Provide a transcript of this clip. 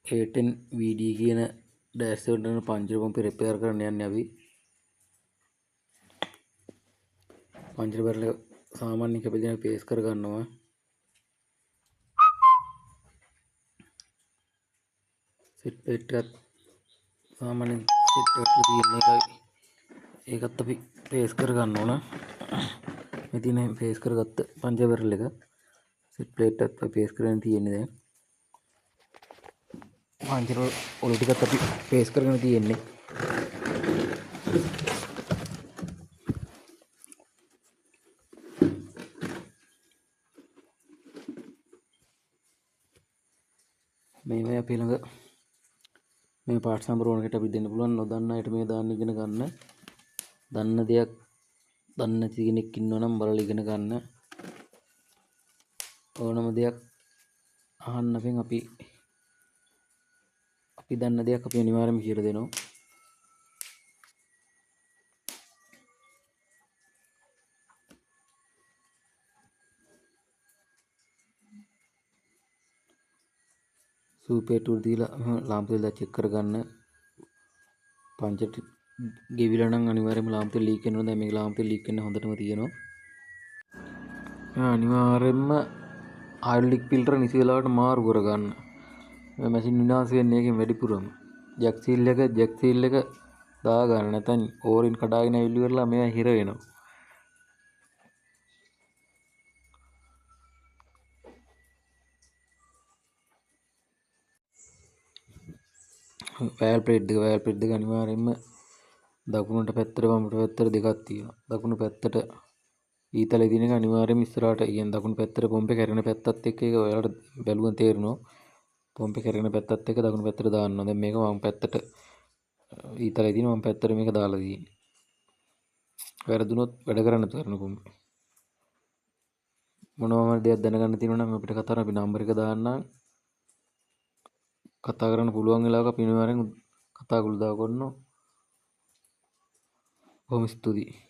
A10 VD කියන dash එකට යන පංචර පම්පේ රිපෙයාර් කරන්න යන්නේ අපි. පංචර බැරල් එක සාමාන්‍යයෙන් කැපෙන පේස් කර ගන්නවා. සෙට් ප්ලේට් එකත් සාමාන්‍යයෙන් සෙට් එකට තියෙන එකයි. ඒකත් අපි පේස් කර ගන්න ඕන. මේ තියෙන පේස් කරගත්ත පංචර බැරල් එක සෙට් ප්ලේට් එකත් අපි පේස් කරගෙන තියෙන්නේ දැන්. පංචර ඔලු ටිකත් අපි පේස් කරගෙන තියෙන්නේ. මේ අපි ළඟ මේ පාර්ට්ස් නම්බර් ඕනකට අපි දෙන්න පුළුවන්. නොදන්න අයට මේ දාන්න ඉගෙන ගන්න. දන්න දෙයක් දන්නේ නැති කෙනෙක් ඉන්නවා නම් බලලා ඉගෙන ගන්න. ඕනම දෙයක් අහන්න අපෙන් අපි දන්න දෙයක් අපි අනිවාර්යයෙන්ම කියලා දෙනවා. සූපේ ටූල් දීලා ලාම්පු තෙල් චෙක් කරගන්න. පංචර ගෙවිලා නම් අනිවාර්යයෙන්ම ලාම්පු තෙල් ලීක් වෙනවා. දැන් මේක ලාම්පු තෙල් ලීක් වෙන්න හොඳටම තියෙනවා. අනිවාර්යයෙන්ම ආයිල් ලික් ෆිල්ටර් නිසි වෙලාවට මාරු කරගන්න. මේ මැෂින් විනාශ වෙන්නේ ඒකෙන් වැඩිපුරම. ජැක් සීල් එක දාගන්න. නැත්නම් ඕරින් කඩාගෙන ඇවිල්ලි වෙලා මේවා හිර වෙනවා. වෑල් ප්ලේට් දෙක අනිවාර්යයෙන්ම දකුණට පැත්තට වමට පැත්තට දෙකක් තියෙනවා. දකුණු පැත්තට ඊතලේ තියෙන එක අනිවාර්යයෙන්ම ඉස්සරහට කියන්නේ දකුණු පැත්තට පොම්පේ කැරෙන පැත්තත් එක්ක ඒක ඔයාලට බැලුවම තේරෙනවා. පොම්පේ කැරෙන පැත්තත් එක්ක දකුණු පැත්තට දාන්න. දැන් මේක වම් පැත්තට ඊතලේ තියෙන වම් පැත්තට මේක දාලා තියෙන්නේ. වැරදුනොත් වැඩ කරන්න තේරෙන පොම්පේ. මොනවාම දෙයක් දැනගන්න තියෙනවා නම් අපිට කතා කරලා අපි නම්බර් එක දාන්නම්. කතා කරන්න පුළුවන් වෙලාවක අපි අනිවාර්යෙන් කතා කුළු දා කරනවා. බොහොම ස්තුතියි.